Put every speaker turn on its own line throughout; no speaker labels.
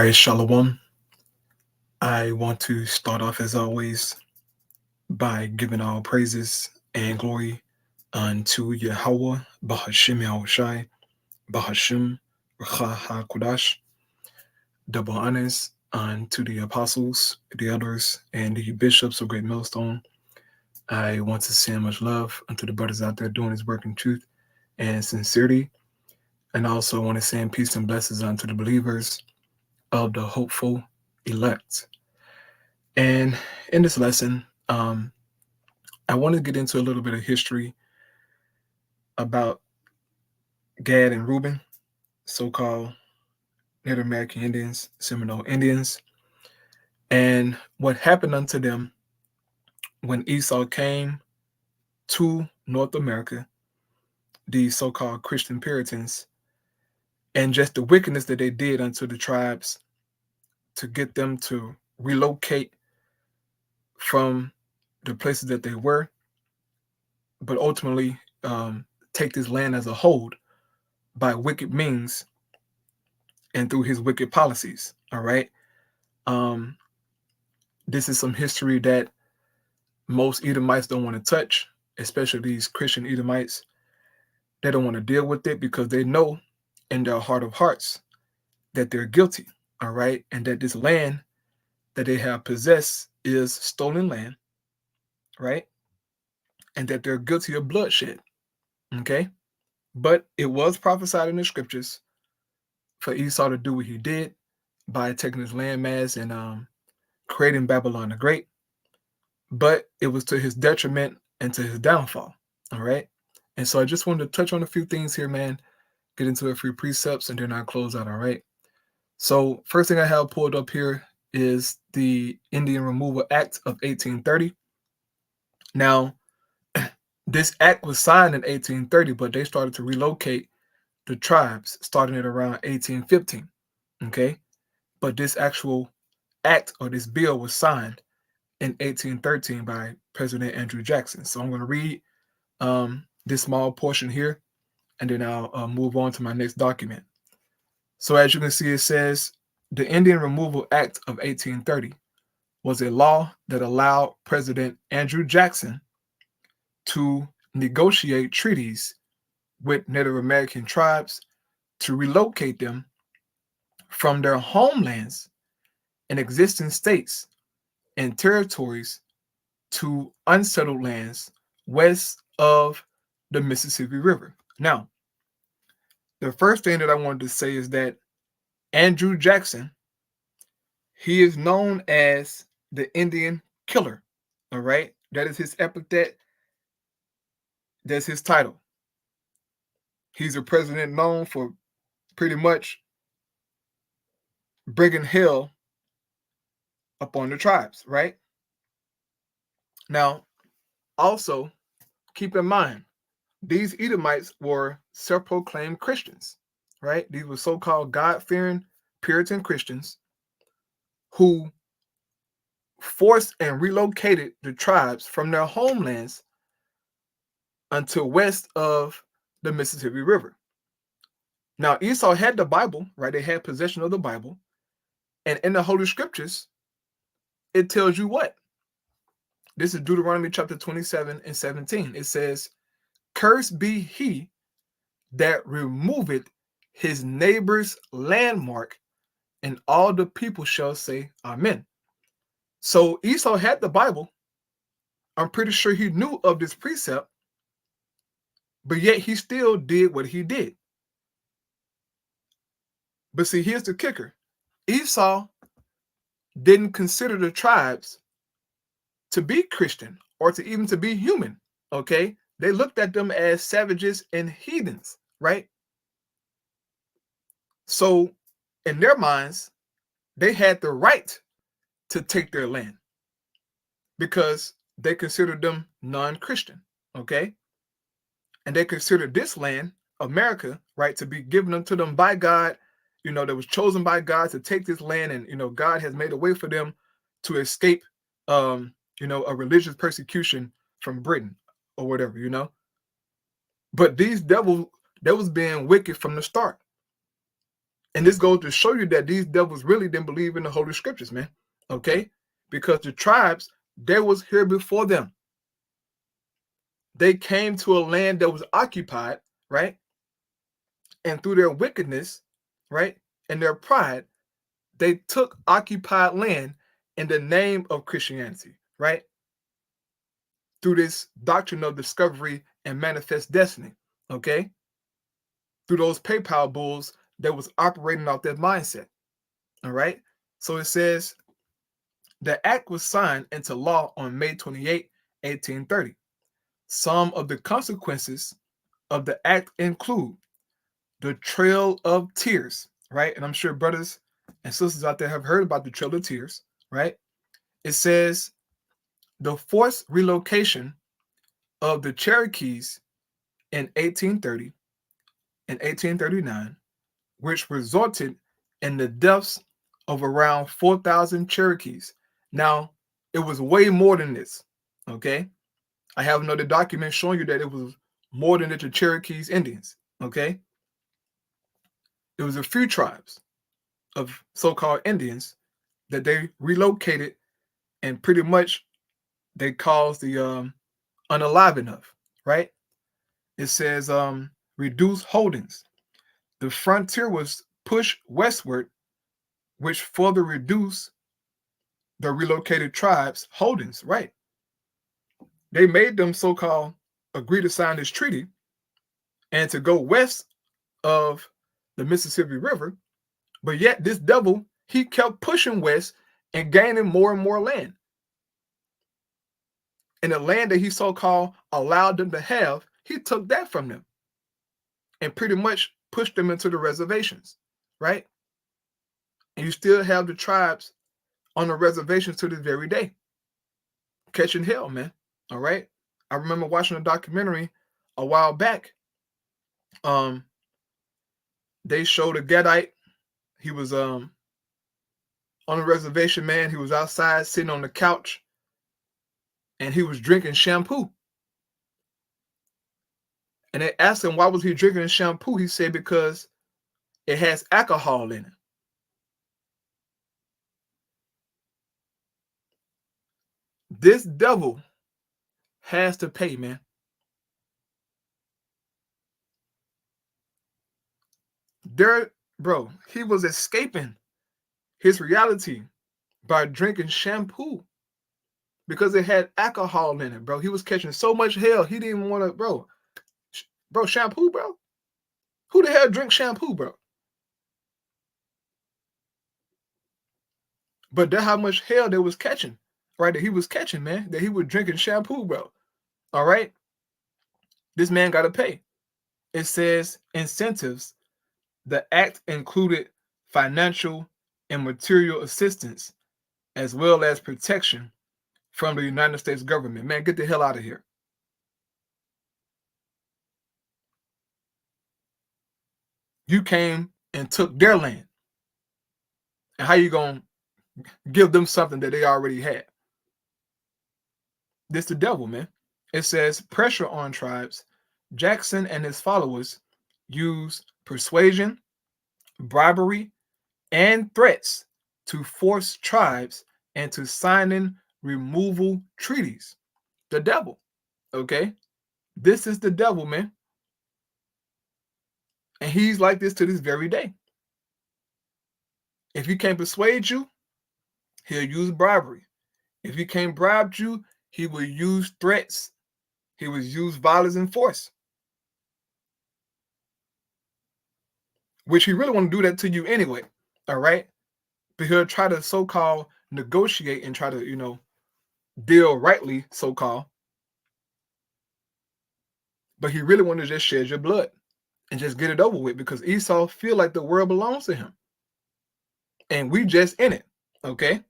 right, Shalom. I want to start off as always by giving all praises and glory unto Yahweh, Bahashim Yahushai, Bahashim Racha HaKodash, double honors unto the apostles, the elders, and the bishops of Great Millstone. I want to send much love unto the brothers out there doing his work in truth and sincerity. And I also want to send peace and blessings unto the believers of the hopeful elect. And in this lesson, I want to get into a little bit of history about Gad and Reuben, so-called Native American Indians, Seminole Indians, and what happened unto them when Esau came to North America, the so-called Christian Puritans, and just the wickedness that they did unto the tribes to get them to relocate from the places that they were, but ultimately take this land as a hold by wicked means and through his wicked policies. All right. This is some history that most Edomites don't want to touch, especially these Christian Edomites. They don't want to deal with it because they know in their heart of hearts that they're guilty. All right. And that this land that they have possessed is stolen land. Right. And that they're guilty of bloodshed. Okay. But it was prophesied in the scriptures for Esau to do what he did by taking his landmass and creating Babylon the Great. But it was to his detriment and to his downfall. All right. And so I just wanted to touch on a few things here, man, get into a few precepts, and then I'll close out. All right. So first thing I have pulled up here is the Indian Removal Act of 1830. Now, this act was signed in 1830, but they started to relocate the tribes starting at around 1815. Okay. But this actual act or this bill was signed in 1813 by President Andrew Jackson. So I'm going to read this small portion here, and then I'll move on to my next document. So as you can see, it says, the Indian Removal Act of 1830 was a law that allowed President Andrew Jackson to negotiate treaties with Native American tribes to relocate them from their homelands in existing states and territories to unsettled lands west of the Mississippi River. Now, the first thing that I wanted to say is that Andrew Jackson, he is known as the Indian Killer. All right. That is his epithet. That's his title. He's a president known for pretty much bringing hell upon the tribes, right? Now, also keep in mind, these Edomites were self-proclaimed Christians, right? These were so-called God-fearing Puritan Christians who forced and relocated the tribes from their homelands until west of the Mississippi River. Now, Esau had the Bible, right? They had possession of the Bible. And in the Holy Scriptures, it tells you what? This is Deuteronomy chapter 27 and 17. It says, cursed be he that removeth his neighbor's landmark, and all the people shall say amen. So Esau had the Bible. I'm pretty sure he knew of this precept, but yet he still did what he did. But see, here's the kicker. Esau didn't consider the tribes to be Christian or to even to be human, okay? They looked at them as savages and heathens, right? So in their minds, they had the right to take their land because they considered them non-Christian, okay? And they considered this land, America, right, to be given unto them by God, that was chosen by God to take this land, and, God has made a way for them to escape, a religious persecution from Britain or whatever. But these devils, they was being wicked from the start. And this goes to show you that these devils really didn't believe in the Holy Scriptures, man. Okay? Because the tribes, they was here before them. They came to a land that was occupied, right? And through their wickedness, right, and their pride, they took occupied land in the name of Christianity, right? Through this doctrine of discovery and manifest destiny, okay? Through those PayPal bulls that was operating off that mindset, all right? So it says, the act was signed into law on May 28, 1830. Some of the consequences of the act include the Trail of Tears, right? And I'm sure brothers and sisters out there have heard about the Trail of Tears, right? It says the forced relocation of the Cherokees in 1830 and 1839, which resulted in the deaths of around 4,000 Cherokees. Now, it was way more than this, okay? I have another document showing you that it was more than the Cherokees Indians, okay? It was a few tribes of so-called Indians that they relocated, and pretty much they caused the unaliving of, right? It says reduced holdings. The frontier was pushed westward, which further reduced the relocated tribes' holdings, right? They made them so-called agree to sign this treaty and to go west of the Mississippi River, but yet this devil, he kept pushing west and gaining more and more land. And the land that he so-called allowed them to have, he took that from them and pretty much pushed them into the reservations, right? And you still have the tribes on the reservations to this very day, catching hell, man. All right. I remember watching a documentary a while back. They showed a Gadite. He was on the reservation, man. He was outside sitting on the couch and he was drinking shampoo. And they asked him why was he drinking shampoo. He said because it has alcohol in it. This devil has to pay, man. There, bro, he was escaping his reality by drinking shampoo because it had alcohol in it, bro. He was catching so much hell, he didn't want to, bro, shampoo, bro. Who the hell drinks shampoo, bro? But that's how much hell they was catching, right? That he was catching, man. That he was drinking shampoo, bro. All right? This man got to pay. It says incentives. The act included financial and material assistance as well as protection from the United States government. Man, get the hell out of here. You came and took their land. And how you going to give them something that they already had? This the devil, man. It says pressure on tribes. Jackson and his followers used persuasion, bribery, and threats to force tribes into signing removal treaties. The devil, okay? This is the devil, man. And he's like this to this very day. If he can't persuade you, he'll use bribery. If he can't bribe you, he will use threats. He will use violence and force. Which he really want to do that to you anyway, all right? But he'll try to so-called negotiate and try to, deal rightly, so-called. But he really want to just shed your blood and just get it over with because Esau feel like the world belongs to him. And we just in it, okay?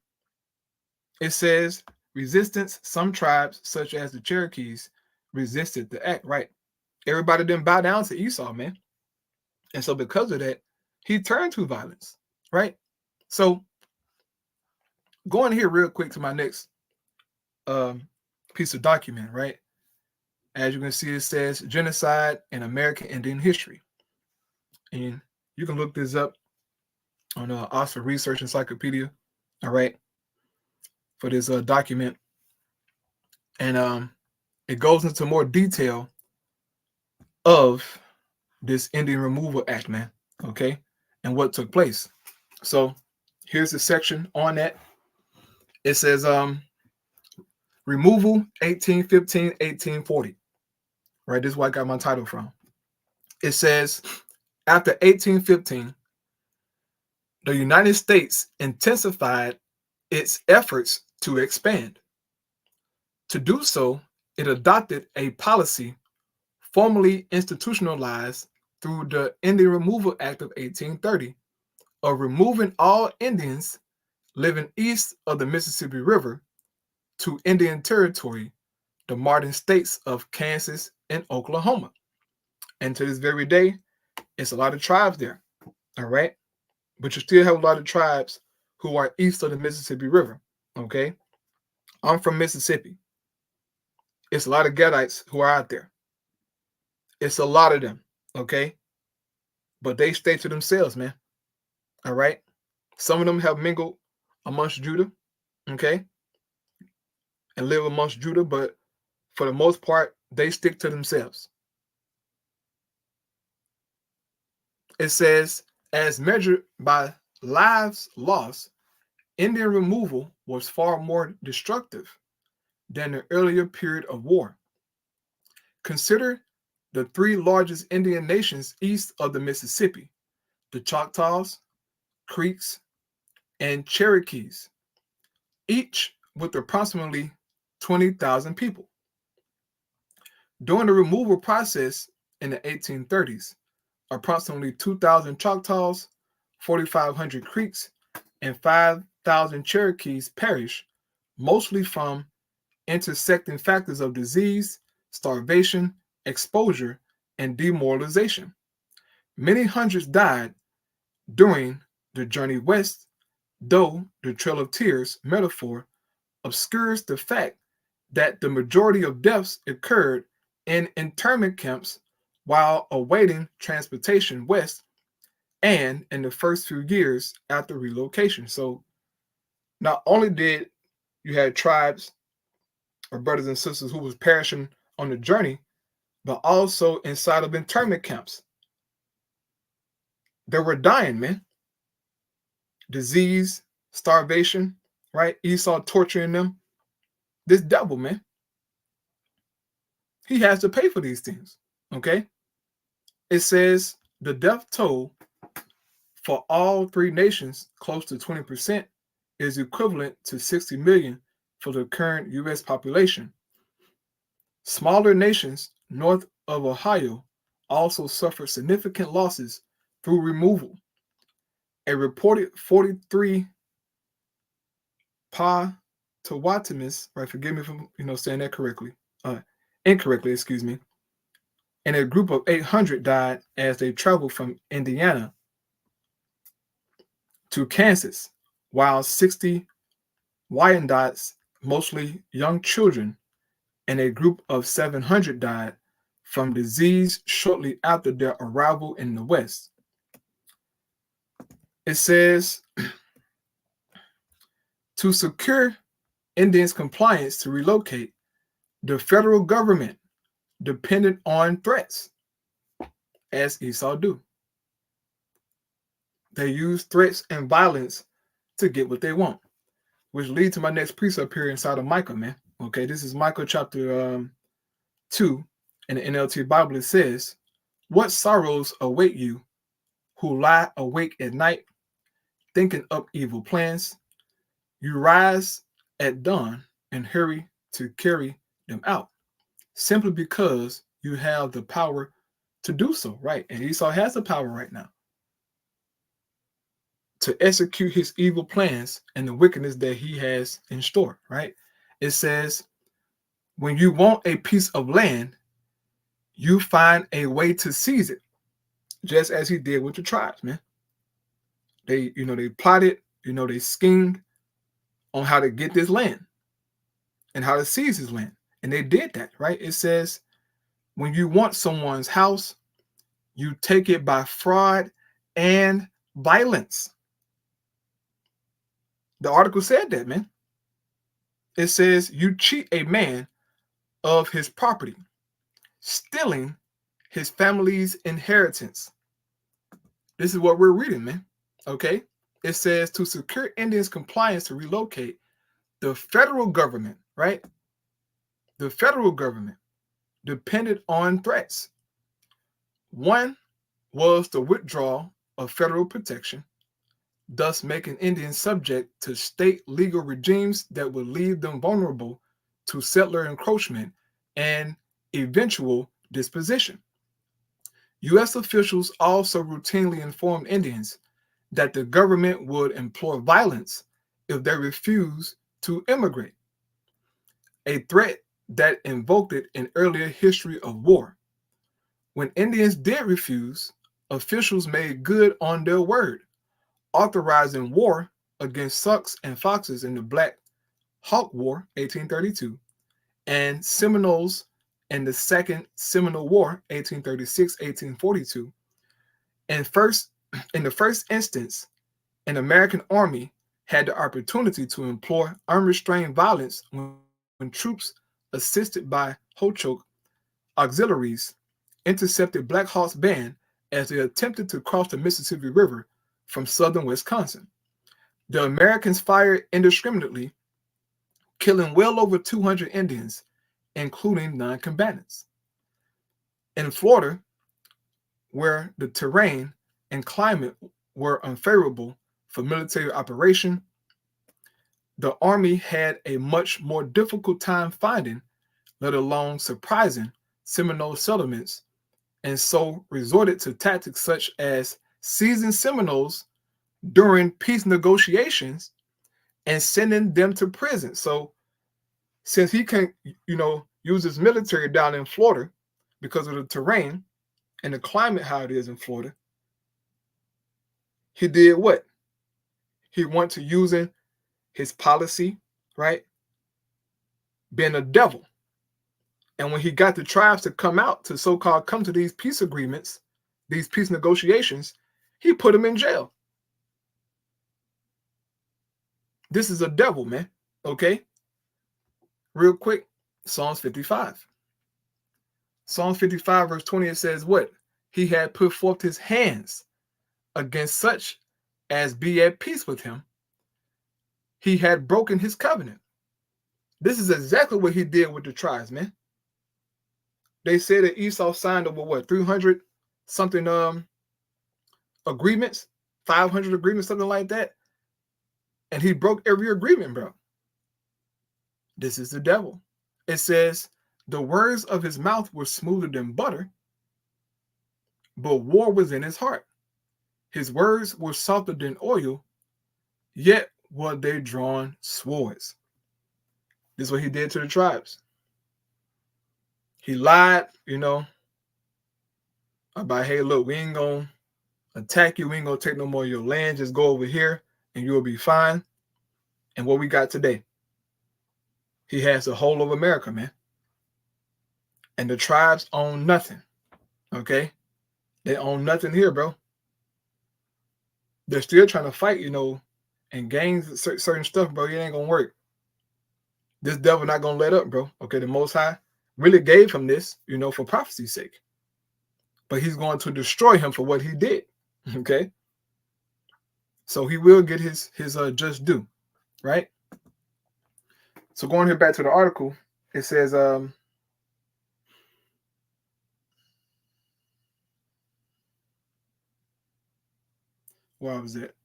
It says resistance. Some tribes, such as the Cherokees, resisted the act, right? Everybody didn't bow down to Esau, man. And so because of that, he turned to violence, right? So going here real quick to my next piece of document, right? As you can see, it says genocide in American Indian history. And you can look this up on Oxford Research Encyclopedia, all right, for this document. And it goes into more detail of this Indian Removal Act, man, okay, and what took place. So here's the section on that. It says removal 1815, 1840. Right, this is where I got my title from. It says, after 1815, the United States intensified its efforts to expand. To do so, it adopted a policy formally institutionalized through the Indian Removal Act of 1830 of removing all Indians living east of the Mississippi River to Indian Territory, the modern states of Kansas and Oklahoma. And to this very day, it's a lot of tribes there, all right? But you still have a lot of tribes who are east of the Mississippi River, okay? I'm from Mississippi. It's a lot of Gadites who are out there. It's a lot of them, okay? But they stay to themselves, man, all right? Some of them have mingled amongst Judah, okay? And live amongst Judah, but for the most part, they stick to themselves. It says, as measured by lives lost, Indian removal was far more destructive than the earlier period of war. Consider the three largest Indian nations east of the Mississippi: the Choctaws, Creeks, and Cherokees, each with approximately 20,000 people. During the removal process in the 1830s, approximately 2,000 Choctaws, 4,500 Creeks, and 5,000 Cherokees perished, mostly from intersecting factors of disease, starvation, exposure, and demoralization. Many hundreds died during the journey west, though the Trail of Tears metaphor obscures the fact that the majority of deaths occurred in internment camps while awaiting transportation west and in the first few years after relocation. So not only did you have tribes or brothers and sisters who was perishing on the journey, but also inside of internment camps. They were dying, man. Disease, starvation, right? Esau torturing them. This devil, man, he has to pay for these things, okay? It says the death toll for all three nations, close to 20%, is equivalent to 60 million for the current U.S. population. Smaller nations north of Ohio also suffered significant losses through removal. A reported 43 Potawatomis, right? Forgive me for saying that incorrectly, excuse me. And a group of 800 died as they traveled from Indiana to Kansas, while 60 Wyandots, mostly young children, and a group of 700 died from disease shortly after their arrival in the West. It says, to secure Indians' compliance to relocate, the federal government depended on threats, as Esau do. They use threats and violence to get what they want, which leads to my next precept here inside of Micah, man. Okay, this is Micah chapter 2 in the NLT Bible. It says, what sorrows await you who lie awake at night, thinking up evil plans? You rise at dawn and hurry to carry them out, simply because you have the power to do so, right? And Esau has the power right now to execute his evil plans and the wickedness that he has in store, right? It says, when you want a piece of land, you find a way to seize it, just as he did with the tribes, man. They plotted, they schemed on how to get this land and how to seize his land. And they did that, right? It says, when you want someone's house, you take it by fraud and violence. The article said that, man. It says you cheat a man of his property, stealing his family's inheritance. This is what we're reading, man. Okay? It says to secure Indians' compliance to relocate, the federal government, right? The federal government depended on threats. One was the withdrawal of federal protection, thus making Indians subject to state legal regimes that would leave them vulnerable to settler encroachment and eventual disposition. U.S. officials also routinely informed Indians that the government would employ violence if they refused to immigrate, a threat that invoked an earlier history of war. When Indians did refuse, officials made good on their word, authorizing war against Sioux and Foxes in the Black Hawk War, 1832, and Seminoles in the Second Seminole War, 1836-1842. In the first instance, an American army had the opportunity to employ unrestrained violence when troops assisted by Ho-Chunk auxiliaries intercepted Black Hawk's band as they attempted to cross the Mississippi River from southern Wisconsin. The Americans fired indiscriminately, killing well over 200 Indians, including non-combatants. In Florida, where the terrain and climate were unfavorable for military operation, the Army had a much more difficult time finding, let alone surprising, Seminole settlements, and so resorted to tactics such as seizing Seminoles during peace negotiations and sending them to prison. So since he can't, use his military down in Florida because of the terrain and the climate how it is in Florida, he did what? He went to using his policy, right? Being a devil. And when he got the tribes to come out to so-called come to these peace agreements, these peace negotiations, he put them in jail. This is a devil, man. Okay? Real quick, Psalms 55. Psalms 55 verse 20, it says what? He had put forth his hands against such as be at peace with him. He had broken his covenant. This is exactly what he did with the tribes, man. They said that Esau signed over what, 300 something agreements, 500 agreements, something like that. And he broke every agreement, bro. This is the devil. It says, the words of his mouth were smoother than butter, but war was in his heart. His words were softer than oil, yet were they drawn swords. This is what he did to the tribes. He lied, about, hey, look, we ain't going to attack you. We ain't going to take no more of your land. Just go over here and you'll be fine. And what we got today, he has the whole of America, man. And the tribes own nothing, okay? They own nothing here, bro. They're still trying to fight, and gain certain stuff, bro. It ain't going to work. This devil not going to let up, bro. Okay, the Most High really gave him this, for prophecy's sake. But he's going to destroy him for what he did, okay? So he will get his just due, right? So going here back to the article, it says, where was it?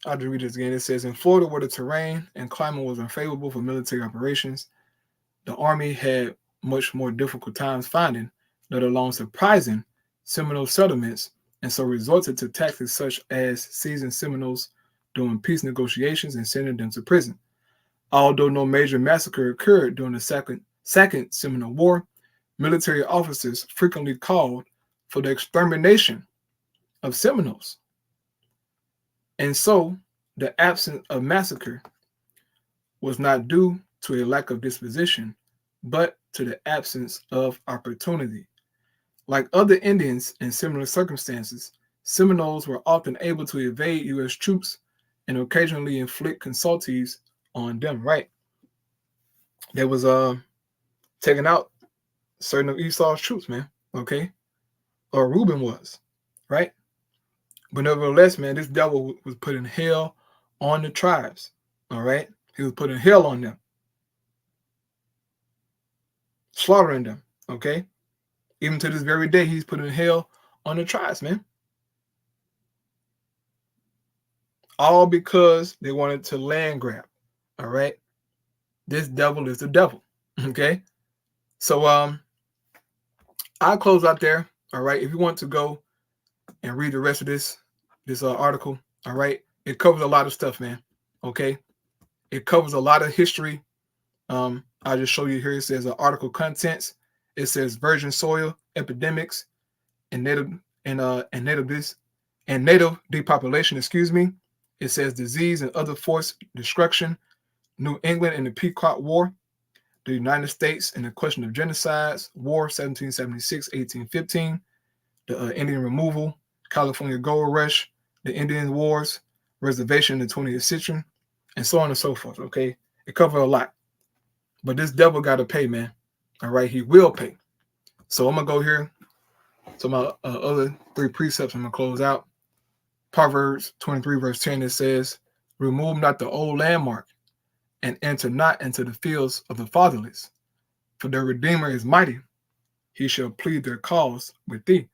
I'll just read this again. It says, in Florida, where the terrain and climate was unfavorable for military operations, the Army had much more difficult times finding, let alone surprising, Seminole settlements, and so resorted to tactics such as seizing Seminoles during peace negotiations and sending them to prison. Although no major massacre occurred during the Second Seminole War, military officers frequently called for the extermination of Seminoles. And so the absence of massacre was not due to a lack of disposition, but to the absence of opportunity. Like other Indians in similar circumstances, Seminoles were often able to evade U.S. troops and occasionally inflict casualties on them, right? They was taking out certain of Esau's troops, man, okay? Or Reuben was, right? But nevertheless, man, this devil was putting hell on the tribes, all right? He was putting hell on them, slaughtering them, okay? Even to this very day, he's putting hell on the tribes, man. All because they wanted to land grab, all right? This devil is the devil, okay? So I'll close out there, all right? If you want to go and read the rest of this article, all right? It covers a lot of stuff, man, okay? It covers a lot of history. I'll just show you here. It says article contents. It says virgin soil epidemics and native depopulation. Excuse me. It says disease and other forced destruction. New England in the Pequot War. The United States in the question of genocides. War 1776-1815. The Indian removal. California Gold Rush. The Indian Wars. Reservation in the 20th century. And so on and so forth. Okay. It covers a lot. But this devil got to pay, man. All right. He will pay. So I'm going to go here to my other three precepts. I'm going to close out. Proverbs 23 verse 10, it says, remove not the old landmark and enter not into the fields of the fatherless. For their Redeemer is mighty. He shall plead their cause with thee.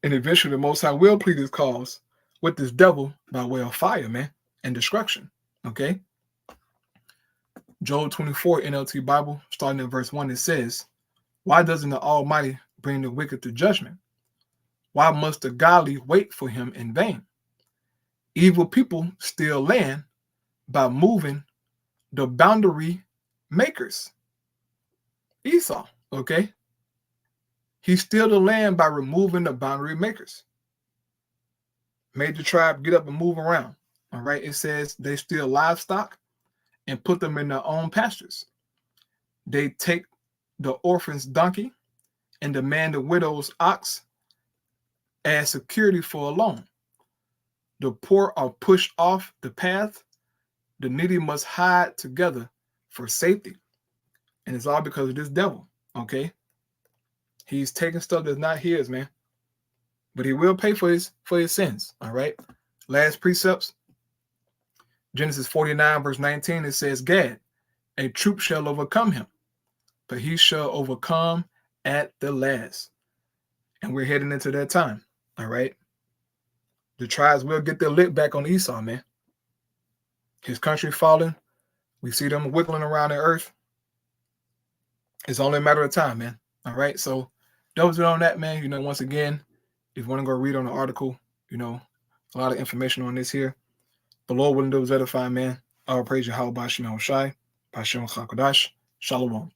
And eventually the Most High will plead his cause with this devil by way of fire, man, and destruction. Okay? Job 24 NLT Bible, starting in verse 1, it says, why doesn't the Almighty bring the wicked to judgment? Why must the godly wait for him in vain? Evil people steal land by moving the boundary makers. Esau, okay? He steal the land by removing the boundary makers. Made the tribe get up and move around. All right, it says they steal livestock and put them in their own pastures. They take the orphan's donkey and demand the widow's ox as security for a loan. The poor are pushed off the path. The needy must hide together for safety. And it's all because of this devil, okay? He's taking stuff that's not his, man. But he will pay for his sins, all right? Last precepts. Genesis 49, verse 19, it says, Gad, a troop shall overcome him, but he shall overcome at the last. And we're heading into that time, all right? The tribes will get their lick back on Esau, man. His country falling. We see them wiggling around the earth. It's only a matter of time, man. All right. So that was it on that, man. Once again, if you want to go read on the article, a lot of information on this here. The Lord willing to do is edify, man. All praise Yahweh B'Shem Shai, B'Shem Chakadash, Shalom.